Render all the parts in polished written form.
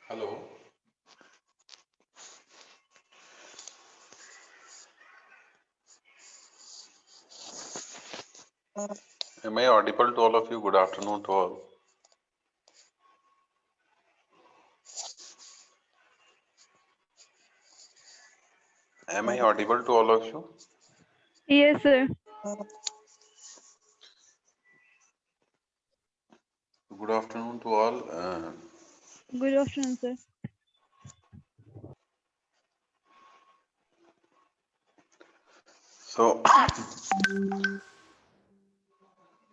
Hello. Am I audible to all of you? Good afternoon to all. Am I audible to all of you? Yes, sir. Good afternoon to all. Good afternoon, sir. So,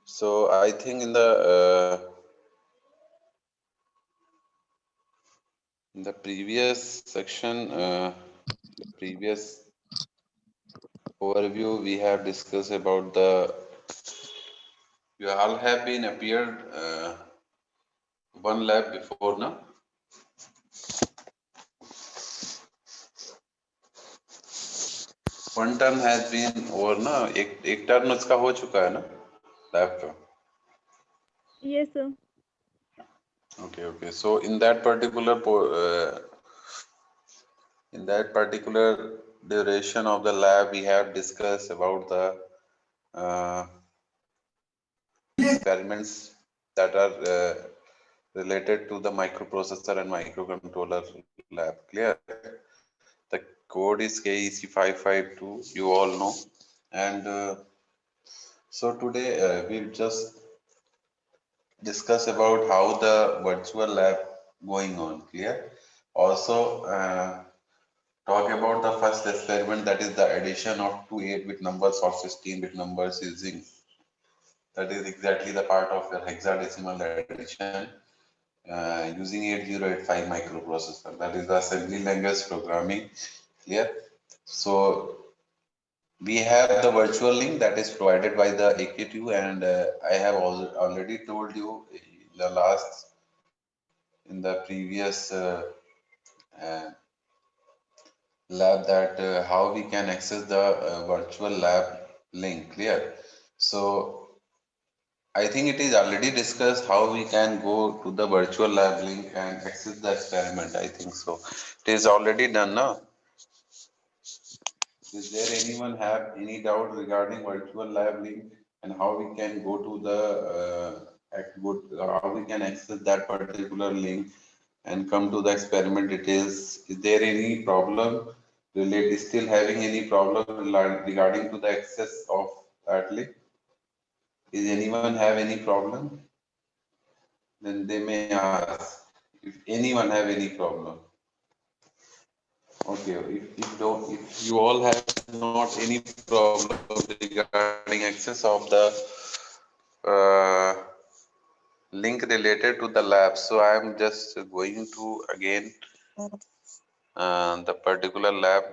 so I think in the previous section, the previous overview, we have discussed about you all have been appeared one lab before now. One term has been over ना एक term उसका हो चुका है ना lab का. Yes, sir. Okay. So in that particular duration of the lab, we have discussed about the uh, experiments that are related to the microprocessor and microcontroller lab. Clear? The code is KEC552. You all know, and so today we'll just discuss about how the virtual lab going on. Clear? Also. Talk about the first experiment, that is the addition of two 8-bit numbers or 16-bit numbers using, that is exactly the part of your hexadecimal addition using 8085 microprocessor, that is the assembly language programming. Clear? So we have the virtual link that is provided by the AKTU, and I have already told you in the previous uh, lab that how we can access the virtual lab link. Clear? So I think it is already discussed how we can go to the virtual lab link and access the experiment. I think so. It is already done now. Is there anyone have any doubt regarding virtual lab link and how we can go to the how we can access that particular link and come to the experiment details? Is there any problem related? Still having any problem regarding to the access of that link? Is anyone have any problem? Then they may ask if anyone have any problem. Okay, if you all have not any problem regarding access of the uh, link related to the lab, so I am just going to again the particular lab,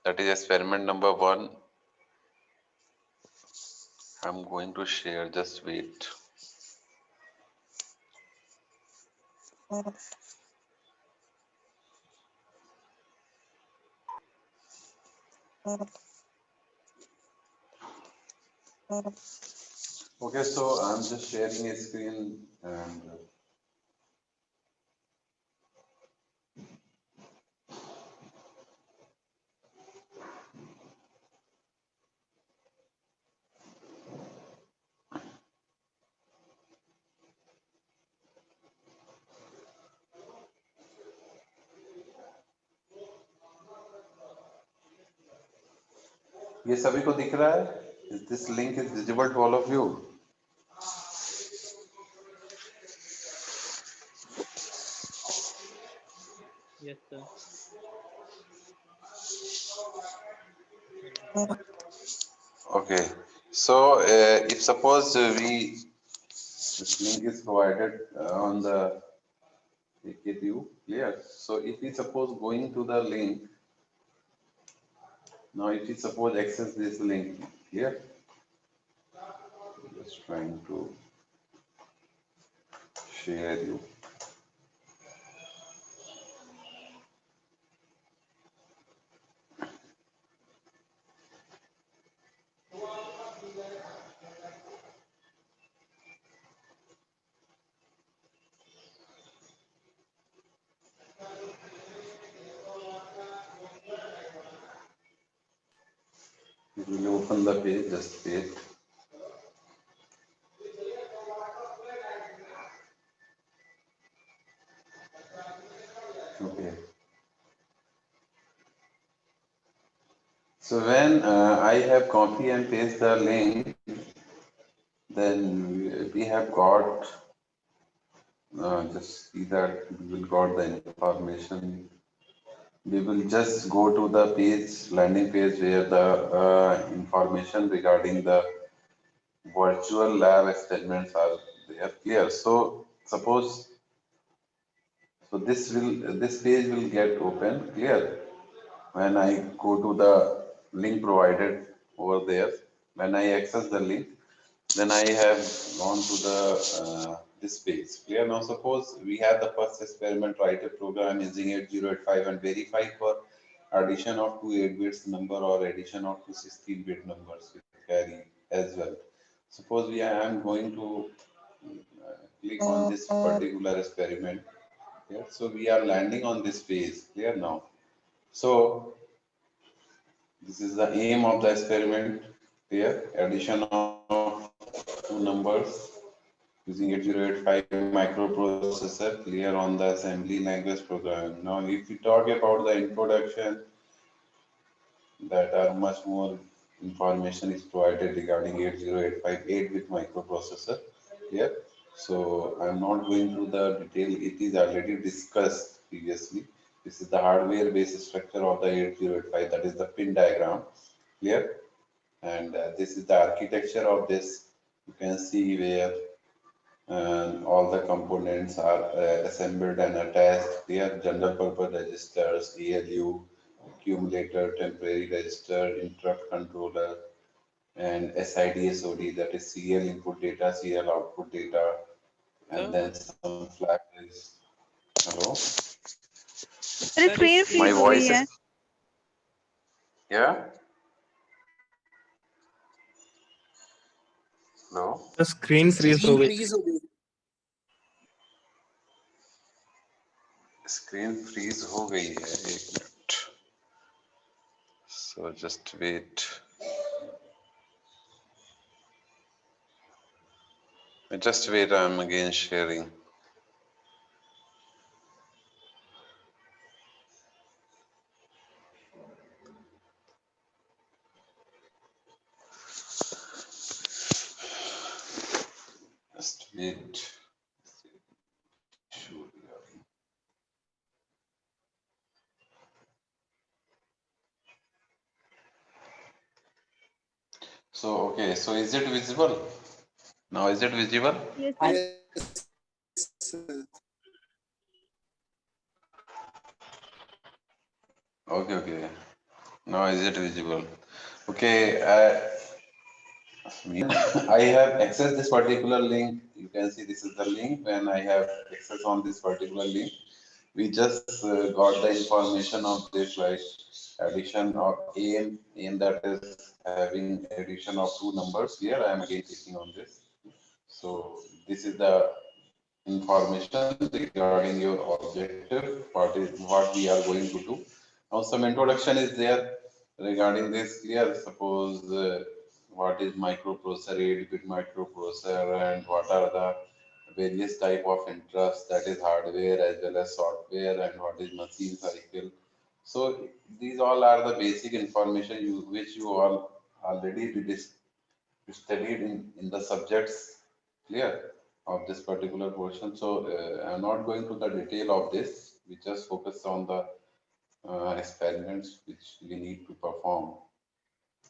that is experiment number 1. I'm going to share, just wait. Okay, so I'm just sharing a screen and ये सभी को दिख रहा है? Is this link is visible to all of you? Yes, sir. Okay. So if suppose this link is provided on the AKTU, clear. So if we suppose going to the link, now if we suppose access this link, clear. Just trying to share you. It will open the page, just wait. Okay. So when I have copy and paste the link, then we have got just see that we will got the information. We will just go to the page, landing page where the information regarding the virtual lab experiments are there. Clear. So suppose this page will get open. Clear. When I go to the link provided over there, when I access the link, then I have gone to the this page. Clear. Now suppose we have the first experiment, write a program using 8085 and verify for addition of two 8 bits number or addition of two 16-bit numbers with carry as well. Suppose I am going to click on this particular experiment. Yeah, so we are landing on this page. Clear now. So this is the aim of the experiment. Here, addition of two numbers using 8085 microprocessor. Clear on the assembly language programming. Now, if we talk about the introduction, that are much more information is provided regarding 8085 8-bit microprocessor here. So I'm not going through the detail. It is already discussed previously. This is the hardware based structure of the 8085, that is the pin diagram here. And this is the architecture of this. You can see where all the components are assembled and attached. Here, general purpose registers, ALU, accumulator, temporary register, interrupt controller, and SID, SOD, that is serial input data, serial output data, and Sir, then some flags. Hello, अरे sir, screen my freeze हो screen गई voice है. is, yeah, no, The screen freeze हो screen गई. freeze हो गई. screen freeze हो गई है, एक minute. So just wait. Just wait, I'm again sharing. Just wait. So, okay, so is it visible? Now, is it visible? Yes, sir. Yes. Okay, okay. Now, is it visible? Okay, I have accessed this particular link. You can see this is the link. When I have access on this particular link, we just got the information of this, like addition of aim that is having addition of two numbers. Here I am again clicking on this. So this is the information regarding your objective, what we are going to do. Now some introduction is there regarding this. Clear. Suppose what is microprocessor, 8-bit microprocessor, and what are the various type of interest, that is hardware as well as software, and what is machine cycle. So these all are the basic information which you all already studied in the subjects. Clear of this particular portion. So I'm not going to the detail of this. We just focus on the experiments which we need to perform.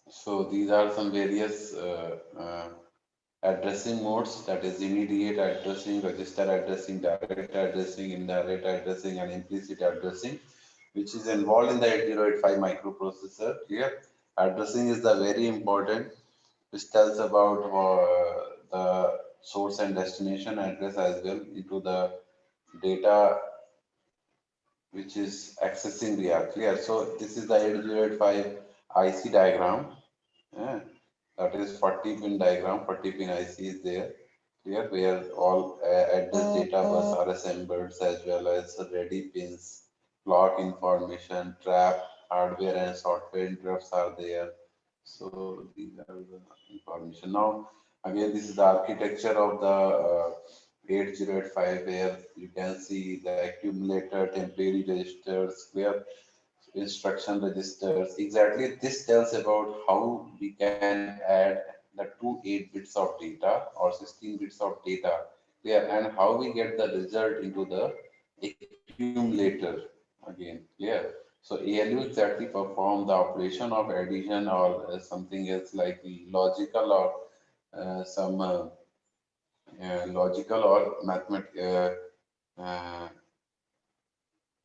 So these are some various addressing modes, that is immediate addressing, register addressing, direct addressing, indirect addressing, and implicit addressing, which is involved in the 8085 microprocessor. Here, addressing is the very important, which tells about the source and destination address as well into the data which is accessing the app. Clear? So this is the 8085 IC diagram. Yeah, that is 40 pin diagram, 40 pin IC is there. Clear? Where all address data bus are assembled as well as ready pins, clock information, trap, hardware and software interrupts are there. So these are the information. Now, again, this is the architecture of the 8085 where you can see the accumulator, temporary registers, clear instruction registers. Exactly, this tells about how we can add the two 8 bits of data or 16 bits of data, clear, and how we get the result into the accumulator again, clear. So ALU exactly perform the operation of addition or something else like logical or some logical or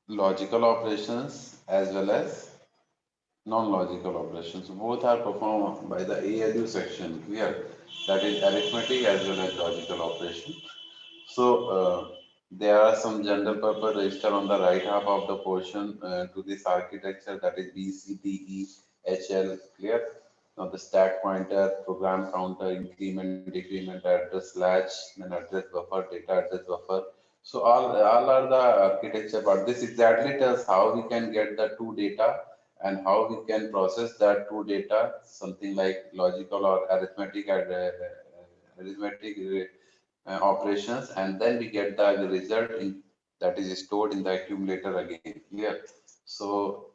logical operations as well as non-logical operations. Both are performed by the ALU section here, that is arithmetic as well as logical operation. So there are some general purpose register on the right half of the portion to this architecture, that is B, C, D, E, H, L, clear. Now the stack pointer, program counter, increment, decrement, address latch, then address buffer, data address buffer. So all are the architecture, but this exactly tells how we can get the two data and how we can process that two data, something like logical or arithmetic operations, and then we get the result in, that is stored in the accumulator again. Clear? So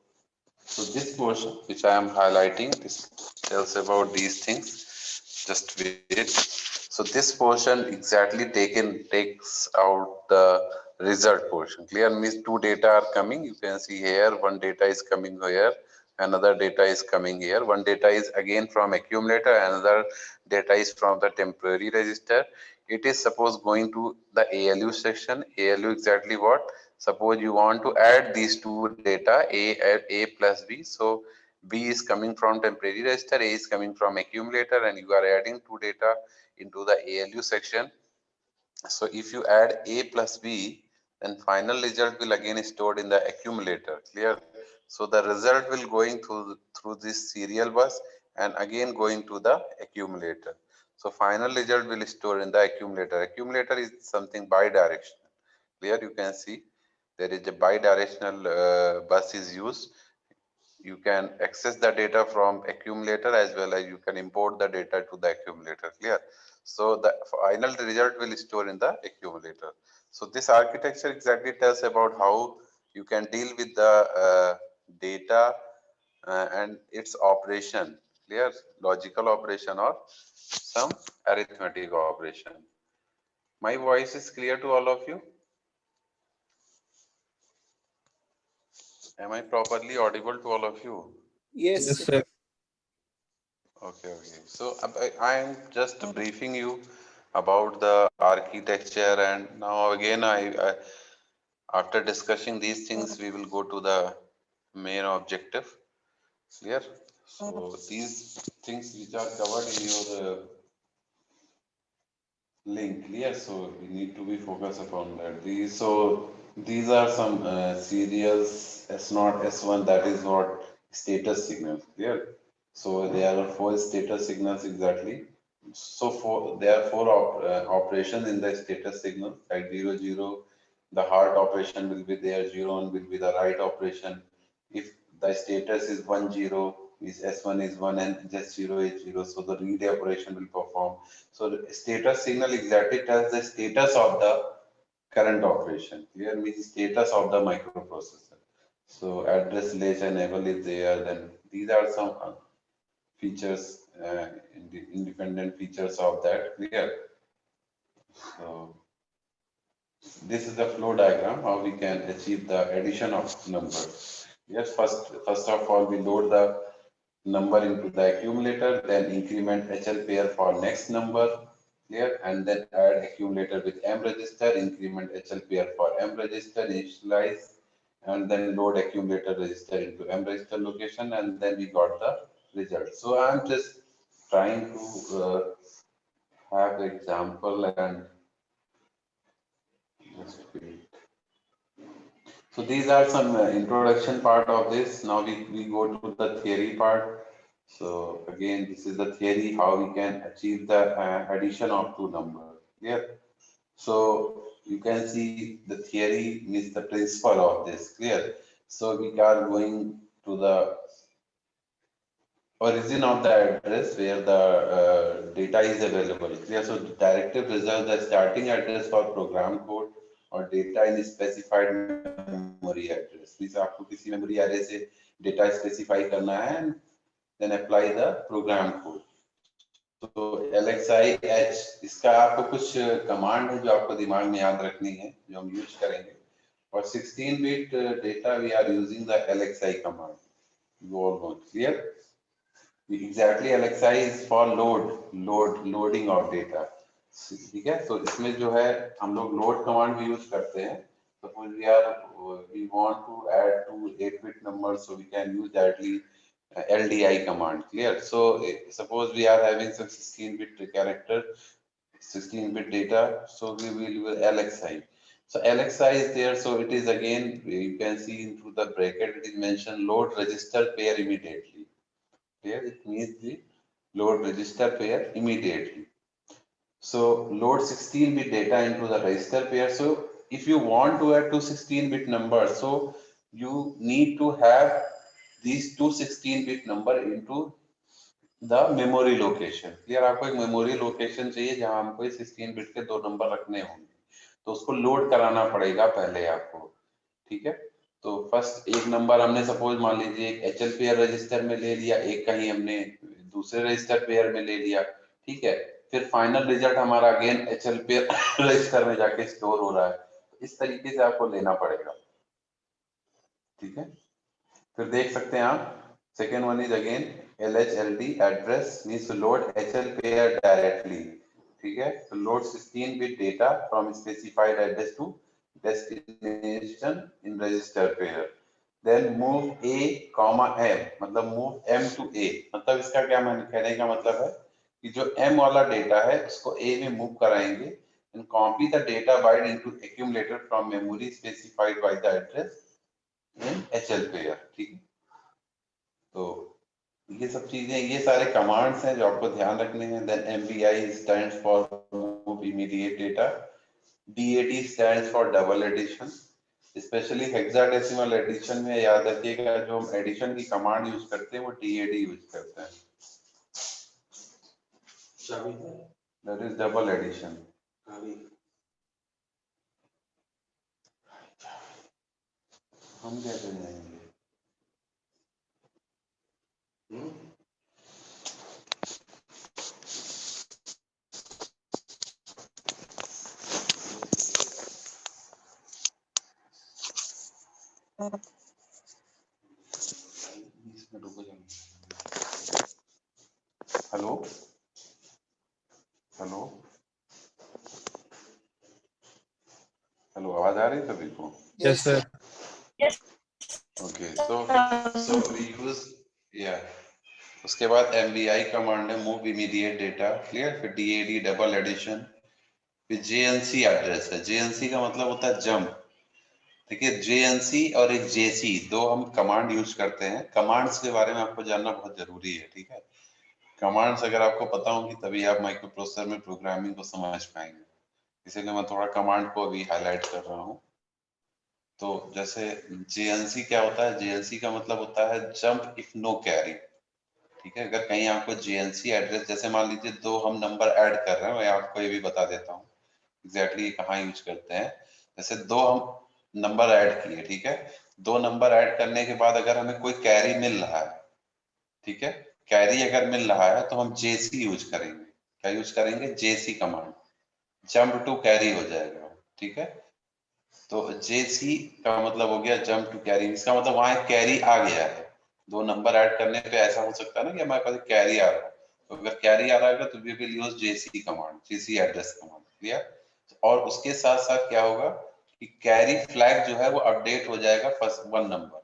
this portion which I am highlighting, this tells about these things. Just wait. So this portion exactly takes out the result portion. Clear? Means two data are coming. You can see here one data is coming here, another data is coming here. One data is again from accumulator, another data is from the temporary register. It is suppose going to the ALU section. ALU exactly what? Suppose you want to add these two data A plus B. So B is coming from temporary register, A is coming from accumulator, and you are adding two data into the ALU section. So if you add A plus B, then final result will again stored in the accumulator. Clear? So the result will going through this serial bus and again going to the accumulator. So final result will store in the accumulator. Accumulator is something bidirectional. Clear? You can see there is a bidirectional bus is used. You can access the data from accumulator as well as you can import the data to the accumulator. Clear? So the final result will store in the accumulator. So this architecture exactly tells about how you can deal with the data and its operation. Clear? Logical operation or some arithmetic operation. My voice is clear to all of you? Am I properly audible to all of you? Yes, Yes, sir. sir. Okay. So I am just briefing you about the architecture, and now again after discussing these things, we will go to the main objective. Clear? So these things which are covered in your link, clear? So we need to be focused upon that. These are some serials S0, S1, that is what status signals. Clear? So there are four status signals exactly. So there are four operations in the status signal, like 00, the halt operation will be there, 01 will be the write operation. If the status is 10, is S1 is 1 and just 0 is 0, so the read operation will perform. So the status signal exactly tells the status of the current operation. Here means status of the microprocessor. So address latch enable is there. Then these are some features, independent features of that. Clear? So this is the flow diagram how we can achieve the addition of numbers. Yes, first of all we load the number into the accumulator, then increment HL pair for next number, clear, and then add accumulator with M register, increment HL pair for M register, initialize, and then load accumulator register into M register location, and then we got the result. So I'm just trying to have the example and just wait. So these are some introduction part of this. Now we go to the theory part. So again, this is the theory how we can achieve the addition of two numbers. Yeah. So you can see the theory means the principle of this. Clear. So we are going to the origin of the address where the data is available. Clear. So the directive reserves the starting address for program code और data in specified memory address. Means आपको किसी memory array से data specify करना है and then apply the program code. तो LXIH इसका आपको कुछ कमांड है जो आपको दिमाग में याद रखनी है जो हम यूज करेंगे. For 16-bit data we are using the LXI command. You all know. Clear? Exactly, LXI is for loading of data. ठीक है. तो इसमें जो है हम लोग लोड कमांड भी यूज करते हैं. Suppose we want to add two 8-bit numbers, so we can use directly LDI command. Clear? So suppose we are having some 16-bit character, 16-bit data, so we will use LXI. So LXI is there, so it is again, you can see into the bracket, it is mentioned load register pair immediately. Here it means the load register pair immediately. So load 16-bit data into the register pair. So if you want to add two 16-bit numbers, so you need to have these two 16-bit number into the memory location. Clear? आपको एक memory location चाहिए जहां हमको 16-bit के दो number रखने होंगे, तो उसको लोड कराना पड़ेगा पहले आपको. ठीक है. तो फर्स्ट एक नंबर हमने सपोज मान लीजिए एक एचएल पेयर रजिस्टर में ले लिया, एक कहीं हमने दूसरे रजिस्टर पेयर में ले लिया. ठीक है. फिर फाइनल रिजल्ट हमारा अगेन एचएल पेयर रजिस्टर में जाके स्टोर हो रहा है. इस तरीके से आपको लेना पड़ेगा. ठीक है. फिर देख सकते हैं आप second one is again LHLD address means load HL pair directly. ठीक है. तो load 16-bit data from specified address to destination in register pair. Then move A, M, मतलब move M to A. मतलब इसका क्या कहने का मतलब है कि जो M वाला डेटा है उसको A में मूव कराएंगे and copy the data byte into accumulator from memory specified by the address in HL pair. ठीक है. तो ये सब चीजें, ये सारे कमांड्स हैं जो आपको ध्यान रखने हैं. Then MBI stands for move immediate data. DAD stands for double addition. Specially hexadecimal addition में याद रखिएगा जो हम एडिशन की कमांड यूज करते हैं वो DAD यूज करते हैं. That is double addition. हम कैसे जाएंगे? हेलो हेलो हेलो, आवाज आ रही है सभी को? Yes, sir. Okay. So we use या उसके बाद MBI कमांड है मूव इमीडिएट डेटा. क्लियर. फिर DAD डबल एडिशन. फिर JNC एड्रेस है. JNC का मतलब होता है जंप. देखिए JNC और एक JC दो हम कमांड यूज करते हैं. कमांड्स के बारे में आपको जानना बहुत जरूरी है. ठीक है. कमांड्स अगर आपको पता होंगी तभी आप माइक्रो प्रोसेसर में प्रोग्रामिंग को समझ पाएंगे. इसीलिए मैं थोड़ा कमांड को अभी हाईलाइट कर रहा हूँ. तो जैसे JNC क्या होता है? JNC का मतलब होता है जंप इफ नो कैरी. ठीक है. अगर कहीं आपको JNC एड्रेस, जैसे मान लीजिए दो हम नंबर ऐड कर रहे हैं, मैं आपको ये भी बता देता हूँ एग्जैक्टली कहाँ यूज करते हैं. जैसे दो हम नंबर ऐड किए. ठीक है. दो नंबर ऐड करने के बाद अगर हमें कोई कैरी मिल रहा है, ठीक है, कैरी अगर मिल रहा है तो हम JC यूज करेंगे. क्या यूज करेंगे? JC command. Jump to carry हो जाएगा. ठीक है. तो JC का मतलब हो गया जंप टू कैरी. इसका मतलब वहां कैरी आ गया है. दो नंबर ऐड करने पे ऐसा हो सकता है ना कि हमारे पास कैरी आ रहा है, तो अगर कैरी आ रहा है तो we will use JC command, JC address command. Clear. और उसके साथ साथ क्या होगा कि कैरी फ्लैग जो है वो अपडेट हो जाएगा फर्स्ट वन नंबर,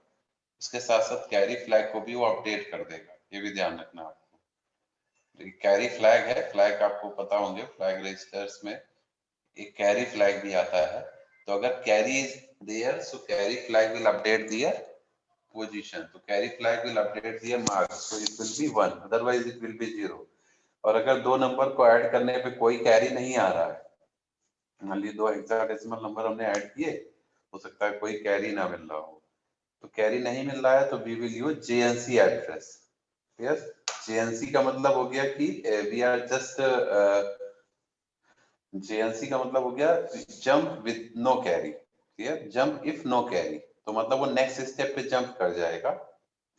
उसके साथ साथ कैरी फ्लैग को भी वो अपडेट कर देगा, ये भी ध्यान रखना आपको। कैरी फ्लैग है, फ्लैग आपको पता होंगे, फ्लैग रजिस्टर्स में एक कैरी फ्लैग भी आता है, तो अगर carry is there so carry flag will update their position, तो carry flag will update the mark, so it will be 1, otherwise it will be 0। और अगर दो नंबर को ऐड करने पे कोई कैरी नहीं आ रहा है, मान लीजिए दो हेक्साडेसिमल नंबर हमने ऐड किए, हो सकता है कोई कैरी ना मिल रहा हो, तो कैरी नहीं मिल रहा है तो we will use JNC address. Yes, JNC का मतलब हो गया कि वी आर जस्ट, जेएनसी का मतलब हो गया jump with no carry. Clear, jump if no carry, तो मतलब वो नेक्स्ट स्टेप पे जंप कर जाएगा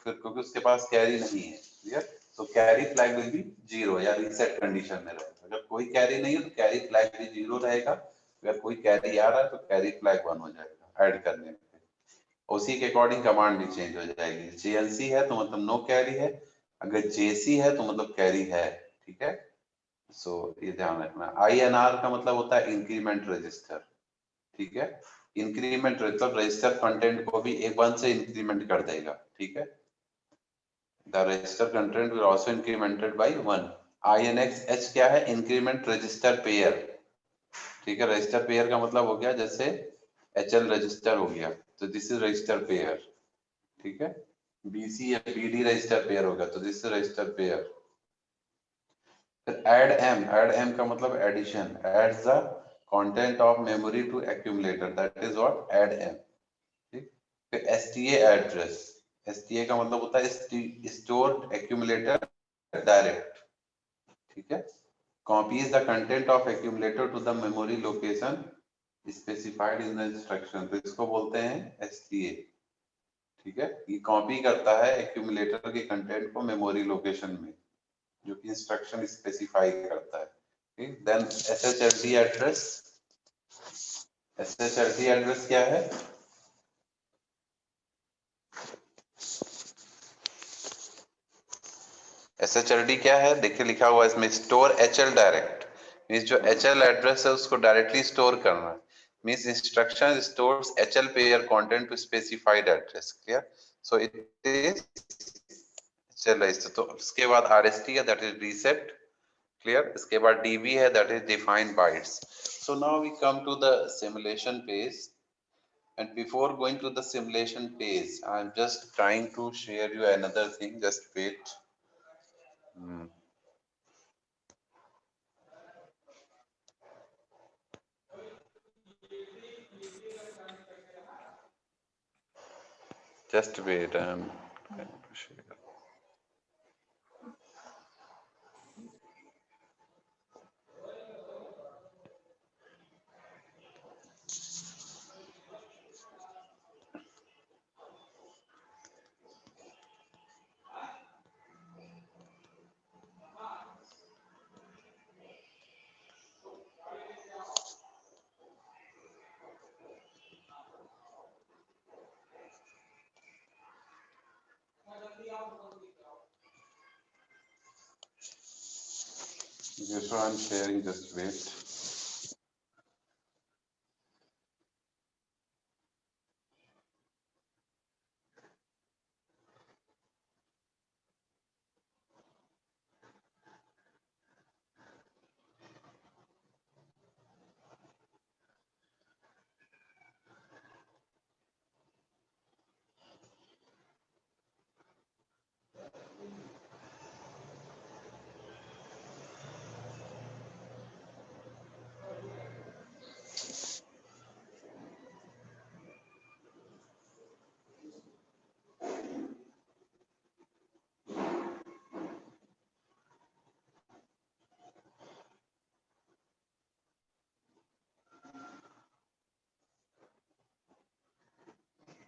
फिर, क्योंकि उसके पास कैरी नहीं है। क्लियर, तो कैरी फ्लैग विल बी 0 या रीसेट कंडीशन में रहेगा। अगर कोई कैरी नहीं है तो कैरी फ्लैग भी 0 रहेगा, अगर कोई कैरी आ रहा है तो कैरी फ्लैग 1 हो जाएगा ऐड करने पे। उसी के अकॉर्डिंग कमांड भी चेंज हो जाएगी, जेएनसी है तो मतलब नो कैरी है, अगर जेसी है तो मतलब कैरी है। ठीक है, सो ये ध्यान रखना। आईएनआर का मतलब होता है इंक्रीमेंट रजिस्टर। ठीक है, इंक्रीमेंट मतलब रजिस्टर कंटेंट को भी एक 1 से इंक्रीमेंट कर देगा। ठीक है, the register content will also incremented by 1। INX क्या है, इंक्रीमेंट रजिस्टर पेयर। ठीक है, रजिस्टर पेयर का मतलब हो गया जैसे HL रजिस्टर हो गया, तो दिस इज रजिस्टर पेयर। ठीक है, BC या BD रजिस्टर पेयर होगा, तो this is register pair. add m का मतलब addition, adds the content of memory to accumulator, that is what add m। ठीक, फिर STA एड्रेस, STA का मतलब होता है stored accumulator direct। ठीक है, copies the content of accumulator to the memory location specified in the instruction, तो इसको बोलते हैं STA। ठीक है, ये कॉपी करता है accumulator के कंटेंट को मेमोरी लोकेशन में, जो कि इंस्ट्रक्शन स्पेसिफाई करता है। Then SHLD address, SHLD address क्या है, SHLD क्या है, देखिए लिखा हुआ है इसमें, स्टोर HL डायरेक्ट, मींस जो HL एड्रेस है उसको डायरेक्टली स्टोर करना, means instruction stores HL pair content to specified address. Clear, so it is HL register. तो उसके बाद RST है, दैट इज रीसेट। क्लियर, इसके बाद DB है, that is defined bytes. So now we come to the simulation phase, and before going to the simulation phase, I'm just trying to share you another thing, just wait। Just wait, I'm trying to share। Okay, so I'm sharing, just wait।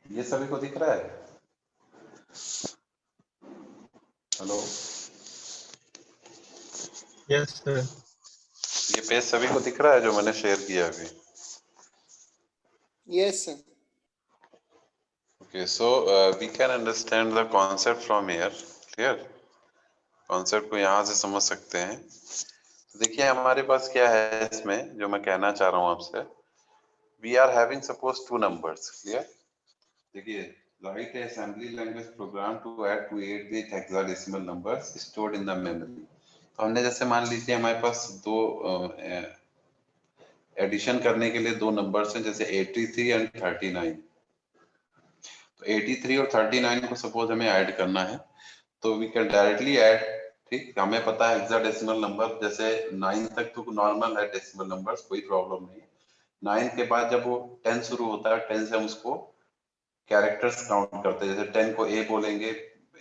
ये सभी को दिख रहा है? Hello, yes sir. ये page सभी को दिख रहा है जो मैंने शेयर किया अभी? Yes, sir. Okay, so we can understand the concept from here. Clear? Concept को यहाँ से समझ सकते हैं। तो देखिए हमारे पास क्या है इसमें, जो मैं कहना चाह रहा हूँ आपसे, we are having suppose two numbers. Clear? देखिए, write assembly language program to add two 8-bit hexadecimal numbers stored in the memory. तो हमने जैसे मान लीजिए हमारे पास दो एडिशन करने के लिए दो नंबर्स हैं, जैसे 83 एंड 39। तो 83 और 39 को सपोज हमें ऐड करना है, तो वी कैन डायरेक्टली ऐड। ठीक, हमें पता है हेक्साडेसिमल नंबर, जैसे 9 तक तो नॉर्मल है डेसिमल नंबर्स, कोई प्रॉब्लम नहीं। 9 के बाद जब वो 10 शुरू होता है, 10 से हम उसको कैरेक्टर्स काउंट करते हैं, जैसे 10 को ए बोलेंगे,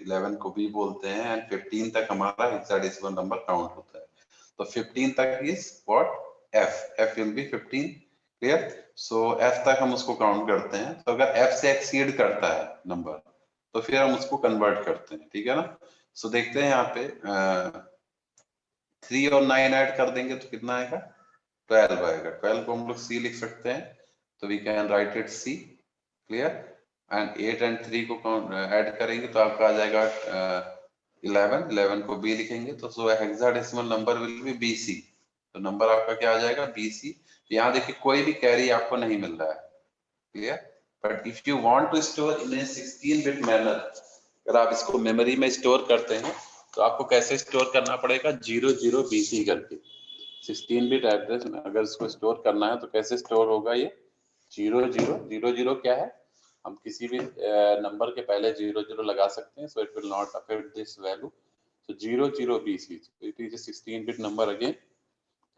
11 को बी बोलते हैं, एंड 15 तक हमारा हेक्साडेसिमल नंबर काउंट होता है। तो 15 तक is what F will be 15। Clear? So F तक हम उसको काउंट करते हैं। तो अगर एफ से एक्सीड करता है नंबर, तो फिर हम उसको कन्वर्ट करते हैं। ठीक है ना? सो देखते हैं यहाँ पे 3 और 9 ऐड कर देंगे तो कितना आएगा? 12 आएगा। 12 को हम लोग सी लिख सकते हैं, तो we can write it C. Clear? And 8 and 3 को ऐड करेंगे तो आपका आ जाएगा 11। 11 को बी लिखेंगे तो so hexadecimal number will be BC। तो नंबर आपका क्या आ जाएगा? BC। यहाँ देखिए कोई भी कैरी आपको नहीं मिल रहा है। Clear? But if you want to store in a 16-bit manner, अगर आप इसको मेमोरी में स्टोर करते हैं तो आपको कैसे स्टोर करना पड़ेगा? 00BC करके। 16-bit एड्रेस में अगर इसको स्टोर करना है तो कैसे स्टोर होगा ये? 0000 क्या है? हम किसी भी नंबर के पहले 00 लगा सकते हैं, so it will not affect this value. So 00BC, it is a 16-bit number again.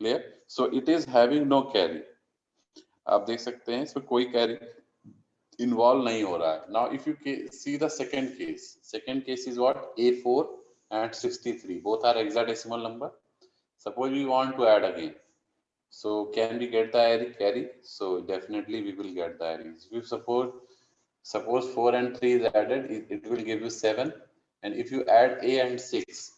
Clear? So it is having no carry. आप देख सकते हैं इसमें कोई कैरी इन्वॉल्व नहीं हो रहा है। Now if you see the second case is what? A4 and 63, both are hexadecimal number. Suppose we want to add again, so can we get the carry? So definitely we will get the carry. If you suppose 4 and 3 is added, it will give you 7. And if you add A and 6,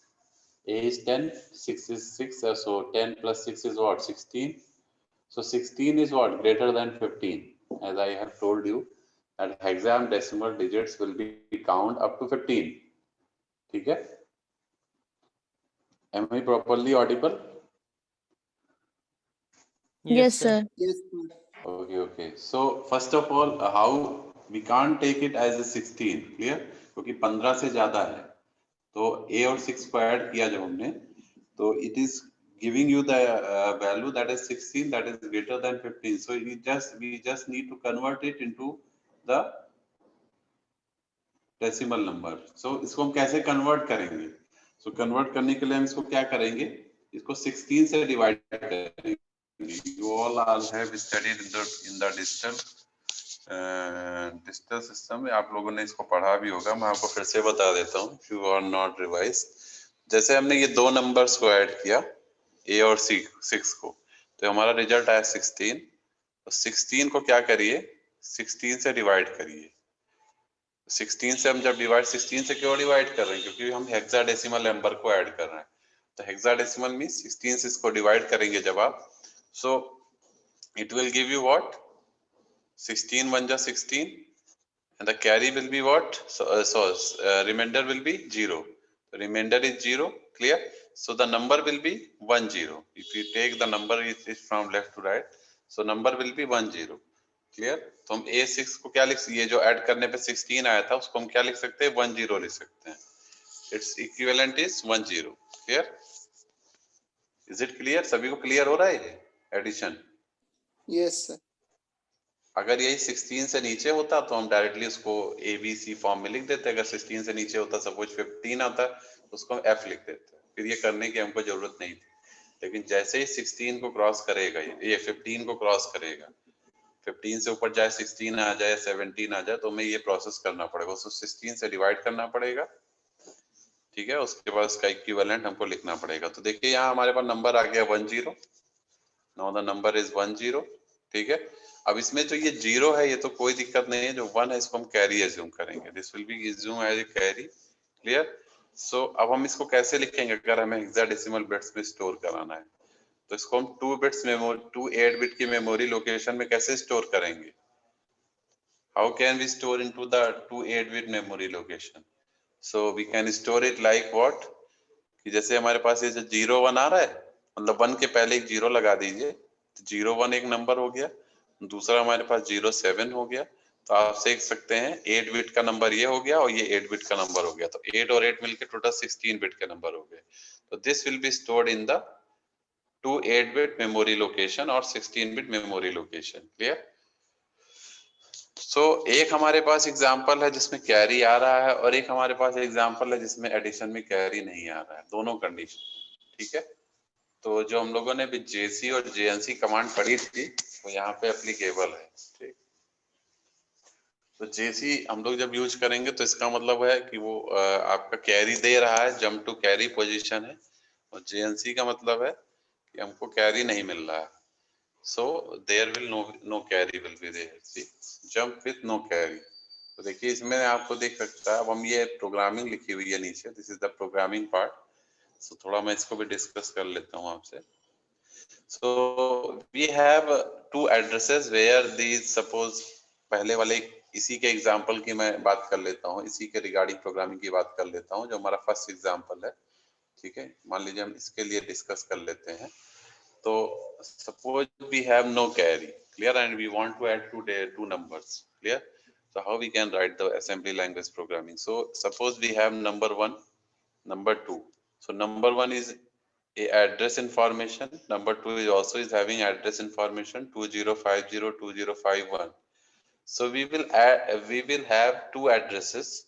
A is 10, 6 is 6, so 10 plus 6 is what? 16. So 16 is what? Greater than 15. As I have told you, that hexadecimal digits will be count up to 15. ठीक है? Am I properly audible? Yes, sir. Yes, sir. Okay. So first of all, how we can't take it as a 16. Clear? क्योंकि 15 से ज्यादा है, तो A और 6 को add किया जब हमने, तो it is giving you the value that is 16, that is greater than 15. So we just need to convert it into the decimal number. सो इसको हम कैसे कन्वर्ट करेंगे? सो कन्वर्ट करने के लिए हम इसको क्या करेंगे? इसको 16 से डिवाइड करेंगे। You all have studied in the digital system में, आप लोगों ने इसको पढ़ा भी होगा, मैं आपको फिर से बता देता हूँ if you are not revised। जैसे हमने ये दो नंबर्स को ऐड किया, A और 6 को, तो हमारा रिजल्ट आया 16। तो 16 को क्या करिए? 16 से डिवाइड करिए। 16 से हम जब डिवाइड, 16 से क्यों डिवाइड कर रहे हैं? क्योंकि हम हेक्साडेसिमल नंबर को ऐड कर रहे हैं। तो हेक्साडेसिमल मींस 16 से इसको डिवाइड करेंगे जब आप, so it will give you what? 16 1 जा 16 and the carry will be what? Remainder will be 0. The remainder is 0. Clear? So the number will be 10. If you take the number is from left to right, so number will be 10. Clear? तो हम A6 को क्या लिख सकते हैं? ये जो add करने पे 16 आया था उसको हम क्या लिख सकते हैं? 10 लिख सकते हैं। Its equivalent is 10। Clear? Is it clear? सभी को क्लियर हो रहा है ये एडिशन? Yes, sir. अगर यही 16 से नीचे होता तो हम डायरेक्टली उसको ABC फॉर्म में लिख देते। अगर 16 से नीचे होता, सपोज 15 आता, तो उसको हम F लिख देते। फिर ये करने की हमको जरूरत नहीं थी। लेकिन जैसे ही 16 को क्रॉस करेगा, ये 15 को क्रॉस करेगा, 15 से ऊपर चाहे 16 आ जाए, 17 आ जाए, तो हमें ये प्रोसेस करना पड़ेगा। उसको 16 से डिवाइड करना पड़ेगा। ठीक है? उसके बाद उसका इक्विवेलेंट हमको लिखना पड़ेगा। तो देखिए यहाँ हमारे पास नंबर आ गया 10। Now the number is 10। ठीक है? अब इसमें जो ये 0 है, ये तो कोई दिक्कत नहीं है। जो 1 है इसको हम कैरी एज्यूम करेंगे। This will be assume as a carry. Clear? So अब हम इसको कैसे लिखेंगे अगर हमें हेक्साडेसिमल बिट्स में स्टोर कराना है? तो इसको हम 2 8 बिट की मेमोरी लोकेशन में कैसे स्टोर करेंगे? how can we store into the 2 8-bit memory location? So we can store it like what? कि जैसे हमारे पास ये जो 0 1 आ रहा है, मतलब 1 के पहले एक 0 लगा दीजिए, 0 1 एक नंबर हो गया, दूसरा हमारे पास 0 7 हो गया, तो आप देख सकते हैं 8 बिट का नंबर ये हो गया और ये 8 बिट का नंबर हो गया, तो 8 और 8 मिलके टोटल 16 बिट के नंबर हो गए. तो this will be stored in the 2 8-bit memory location और 16-bit memory location. Clear? So एक हमारे पास एग्जांपल है जिसमें कैरी आ रहा है और एक हमारे पास एग्जांपल है जिसमें एडिशन में कैरी नहीं आ रहा है, दोनों कंडीशन. ठीक है, तो जो हम लोगों ने भी जेसी और जेएनसी कमांड पढ़ी थी वो यहाँ पे एप्लीकेबल है. ठीक, तो जेसी हम लोग जब यूज करेंगे तो इसका मतलब है कि वो आपका कैरी दे रहा है, जंप टू कैरी पोजीशन है, और जेएनसी का मतलब है कि हमको कैरी नहीं मिल रहा है. So there will no carry will be there. See, jump with no carry. तो देखिए इसमें आपको देख सकता है, अब हम ये प्रोग्रामिंग लिखी हुई है नीचे, this is the programming part. So थोड़ा मैं इसको भी डिस्कस कर लेता हूँ आपसे. So we have two addresses where these, suppose पहले वाले इसी के एग्जांपल की मैं बात कर लेता हूँ, इसी के रिगार्डिंग प्रोग्रामिंग की बात कर लेता हूँ जो हमारा फर्स्ट एग्जांपल है. ठीक है, मान लीजिए हम इसके लिए डिस्कस कर लेते हैं. So suppose we have no carry, clear, and we want to add two numbers, clear. So how we can write the assembly language programming? So suppose we have number 1, number 2. So number 1 is a address information. Number 2 is also is having address information 2050 2051. So we will have two addresses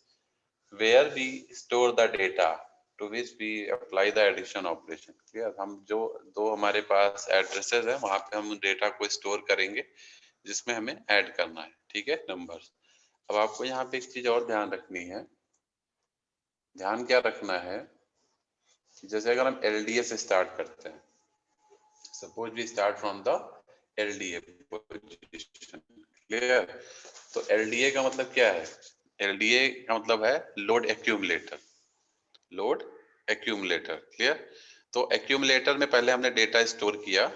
where we store the data to which we apply the addition operation. Clear? हम जो दो हमारे पास addresses है वहां पे हम data को store करेंगे जिसमें हमें ऐड करना है. ठीक है, नंबर्स. अब आपको यहाँ पे एक चीज और ध्यान रखनी है. ध्यान क्या रखना है कि जैसे अगर हम एलडीए से स्टार्ट करते हैं, suppose we start from the LDA position. Clear? तो एलडीए का मतलब क्या है? एलडीए का मतलब है load accumulator. Load accumulator. Clear? तो एक्यूमुलेटर में पहले हमने डेटा स्टोर किया.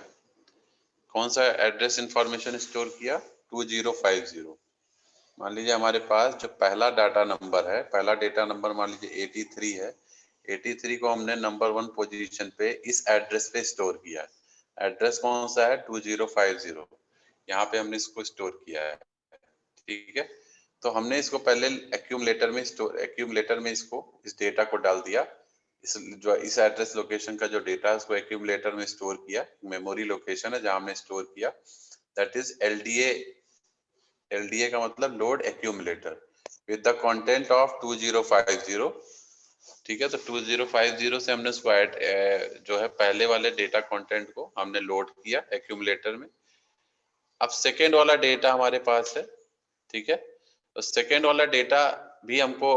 कौन सा एड्रेस इंफॉर्मेशन स्टोर किया? 2050. मान लीजिए हमारे पास जो पहला डाटा नंबर है, पहला डेटा नंबर मान लीजिए 83 है. 83 को हमने नंबर 1 पोजीशन पे इस एड्रेस पे स्टोर किया. एड्रेस कौन सा है? 2050. यहाँ पे हमने इसको स्टोर किया है. ठीक है, तो हमने इसको पहले एक्यूमुलेटर में इसको इस डेटा को डाल दिया. इस एड्रेस लोकेशन का जो डेटा है उसको एक्यूमुलेटर में स्टोर किया. मेमोरी लोकेशन है जहां हमने स्टोर किया, दैट इज एलडीए. एलडीए का मतलब load accumulator with the content of 2050. ठीक है, तो 2050 से हमने उसको जो है पहले वाले डेटा कंटेंट को हमने लोड किया एक्यूमुलेटर में. अब सेकेंड वाला डेटा हमारे पास है. ठीक है, तो सेकेंड वाला डेटा भी हमको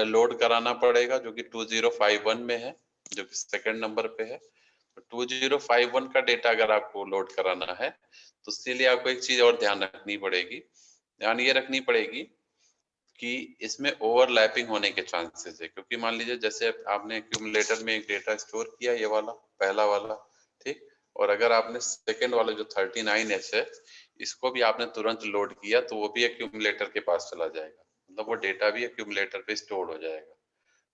लोड कराना पड़ेगा जो कि 2051 में है, जो कि सेकेंड नंबर पे है. तो 2051 का डेटा अगर आपको लोड कराना है तो उसके लिए आपको एक चीज और ध्यान रखनी पड़ेगी. ध्यान ये रखनी पड़ेगी कि इसमें ओवरलैपिंग होने के चांसेस है, क्योंकि मान लीजिए जैसे आपने एक्यूमुलेटर में एक डेटा स्टोर किया, ये वाला पहला वाला. ठीक, और अगर आपने सेकेंड वाला जो 39H है इसको भी आपने तुरंत लोड किया तो वो भी एक्यूमुलेटर के पास चला जाएगा, मतलब वो डेटा भी एक्यूमुलेटर पे स्टोर हो जाएगा.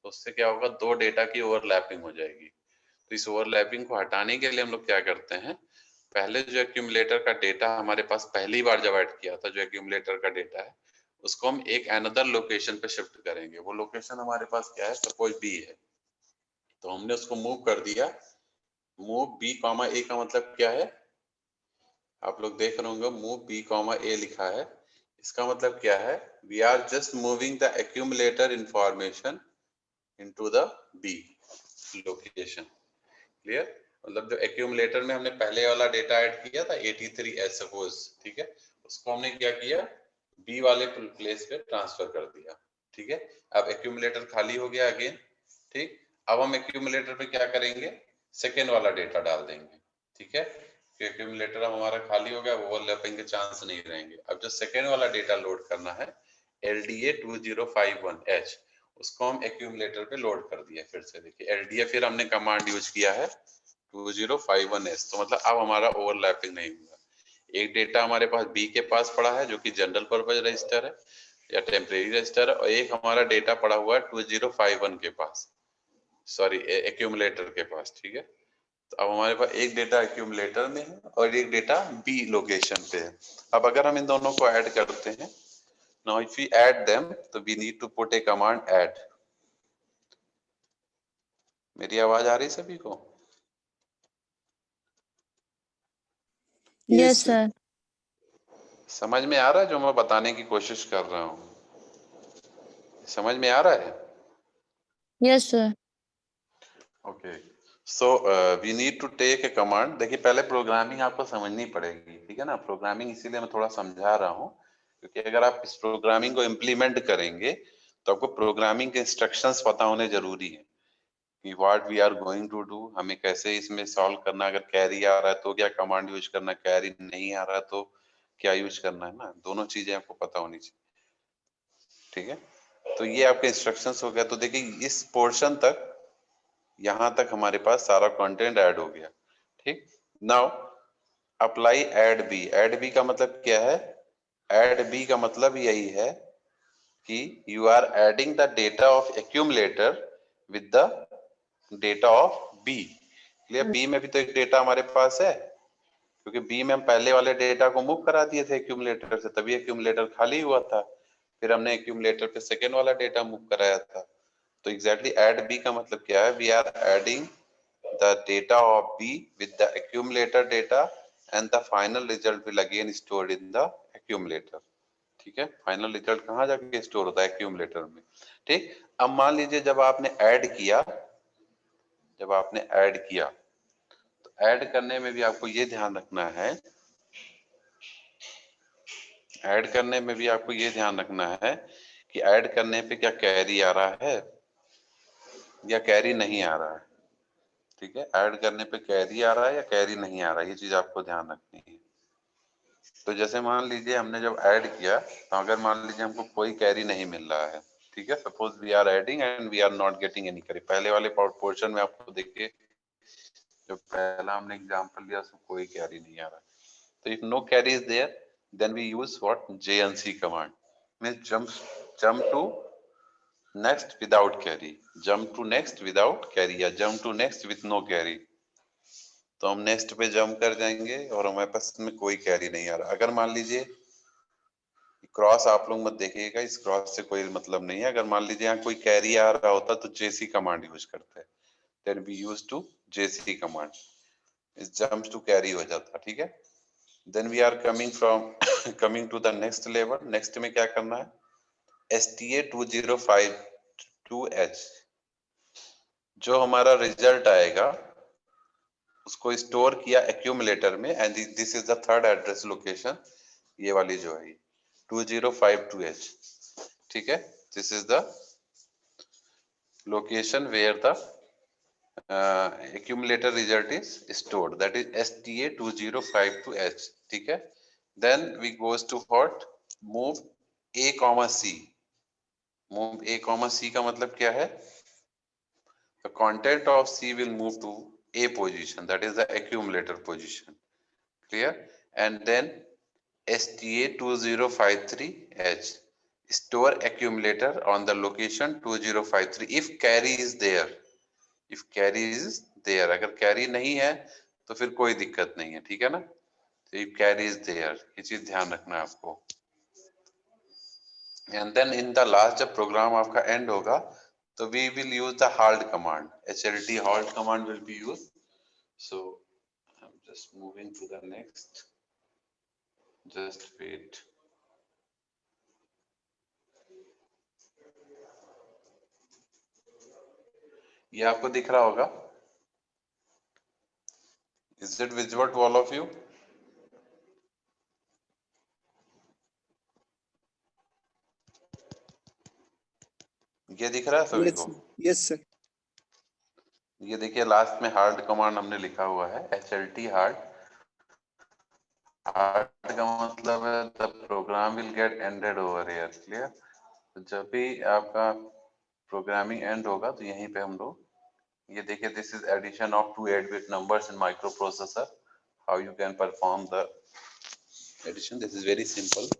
तो उससे क्या होगा? दो डेटा की ओवरलैपिंग हो जाएगी. तो इस ओवरलैपिंग को हटाने के लिए हम लोग क्या करते हैं, पहले जो एक्यूमुलेटर का डेटा हमारे पास पहली बार जब ऐड किया था, जो एक्यूमुलेटर का डेटा है उसको हम एक अनदर लोकेशन पे शिफ्ट करेंगे. वो लोकेशन हमारे पास क्या है? सपोज बी है, तो हमने उसको मूव कर दिया. मूव बी कॉमा ए का मतलब क्या है? आप लोग देख रहे होंगे मूव बी कॉमा ए लिखा है. इसका मतलब क्या है? We are just moving the accumulator information into the B location. Clear? मतलब जो एक्यूमुलेटर में हमने पहले वाला डेटा ऐड किया था 83 सपोज, ठीक है, उसको हमने क्या किया? बी वाले प्लेस पे ट्रांसफर कर दिया. ठीक है, अब एक्यूमुलेटर खाली हो गया अगेन. ठीक, अब हम एक्यूमुलेटर पे क्या करेंगे? सेकेंड वाला डेटा डाल देंगे. ठीक है, एक्यूमुलेटर अब हमारा खाली हो गया, ओवरलैपिंग के चांस नहीं रहेंगे. अब जो सेकेंड वाला डेटा लोड करना है LDA 2051H, उसको हम एक्यूमुलेटर पे लोड कर दिया. फिर से देखिए LDA फिर हमने कमांड यूज किया है 2051H, तो मतलब अब हमारा ओवरलैपिंग नहीं हुआ. एक डेटा हमारे पास बी के पास पड़ा है जो कि जनरल पर्पज रजिस्टर है या टेम्परेरी रजिस्टर है, और एक हमारा डेटा पड़ा हुआ है 2051 के पास, सॉरी एक्यूमुलेटर के पास, ठीक है। तो अब हमारे पास एक डेटा एक्यूमुलेटर में है और एक डेटा बी लोकेशन पे है। अब अगर हम इन दोनों को ऐड करते हैं, now if we add them, तो we need to put a command add. मेरी आवाज आ रही सभी को? Yes sir. समझ में आ रहा है जो मैं बताने की कोशिश कर रहा हूँ? समझ में आ रहा है? Yes sir. Okay, so we need to take a command. देखिए पहले प्रोग्रामिंग आपको समझनी पड़ेगी, ठीक है ना। प्रोग्रामिंग इसीलिए मैं थोड़ा समझा रहा हूँ क्योंकि अगर आप इस प्रोग्रामिंग को इम्प्लीमेंट करेंगे तो आपको प्रोग्रामिंग के इंस्ट्रक्शंस पता होने जरूरी है कि what we are going to do, हमें कैसे इसमें सॉल्व करना। अगर कैरी आ रहा है तो क्या कमांड यूज करना, कैरी नहीं आ रहा है तो क्या यूज करना है ना, दोनों चीजें आपको पता होनी चाहिए, ठीक है। तो ये आपके इंस्ट्रक्शंस हो गया। तो देखिए इस पोर्शन तक, यहां तक हमारे पास सारा कंटेंट ऐड हो गया, ठीक। Now apply add B. Add B का मतलब क्या है? ऐड बी का मतलब यही है कि you are adding the data of accumulator with the data of B. Clear? B में भी तो एक डेटा हमारे पास है, क्योंकि बी में हम पहले वाले डेटा को मूव करा दिए थे एक्यूमुलेटर से, तभी एक्यूमुलेटर खाली हुआ था। फिर हमने एक्यूमुलेटर पे सेकेंड वाला डेटा मूव कराया था। तो एग्जैक्टली ऐड बी का मतलब क्या है? We are adding the data of B with the accumulator data and the final result will again stored in the accumulator, ठीक है। फाइनल रिजल्ट कहाँ जाके स्टोर होता है? एक्यूमुलेटर में, ठीक। अब मान लीजिए जब आपने ऐड किया, तो ऐड करने में भी आपको ये ध्यान रखना है, कि ऐड करने पे क्या कैरी आ रहा है या कैरी नहीं आ रहा है, ठीक है। ऐड करने पे कैरी आ रहा है या कैरी नहीं आ रहा है, ये चीज आपको ध्यान रखनी है। तो जैसे मान लीजिए हमने जब ऐड किया, तो अगर मान लीजिए हमको कोई कैरी नहीं मिल रहा है, ठीक है, suppose we are adding and we are not getting any carry. पहले वाले पोर्शन में आपको देखिए जो पहला हमने एग्जांपल लिया उसमें कोई कैरी नहीं आ रहा। तो if no carry is there then we use what? JNC command. Means jump to next without carry, jump to next without carry या jump to next with no carry. तो हम नेक्स्ट पे जंप कर जाएंगे और हमारे पास में कोई कैरी नहीं आ रहा। अगर मान लीजिए क्रॉस, आप लोग मत देखिएगा, इस क्रॉस से कोई मतलब नहीं है। अगर मान लीजिए यहाँ कोई कैरी आ रहा होता तो JC कमांड यूज करते हैं, then we use to JC command, इस जंप टू कैरी हो जाता, ठीक है। Then we are coming to the next level. Next में क्या करना है? STA2052H, जो हमारा रिजल्ट आएगा उसको स्टोर किया एक्यूमुलेटर में, and this is the third address location, ये वाली जो है 2052H, ठीक है। This is the location where the accumulator result is stored, that is STA2052H, ठीक है। then we goes to what? move A comma C। move A comma C का मतलब क्या है? the content of C will move to A position, that is the accumulator position, clear। and then STA2053H, store accumulator on the location 2053 if carry is there, if carry is there। अगर carry नहीं है तो फिर कोई दिक्कत नहीं है, ठीक है ना। तो if carry is there, ये चीज ध्यान रखना है आपको। And then in the last जब प्रोग्राम आपका एंड होगा तो we will use the halt command, HLT halt command will be use. So I am just moving to the next, just wait. ये आपको दिख रहा होगा? Is it visible to all of you? ये दिख रहा है सभी को? Yes sir. ये देखिए लास्ट में halt कमांड हमने लिखा हुआ है, HLT halt। halt का मतलब है the program will get ended over here, clear. तो जब भी आपका प्रोग्रामिंग एंड होगा तो यहीं पे हम लोग, ये देखिए this is addition of 2 8-bit numbers in microprocessor, how you can perform the addition. This is very simple.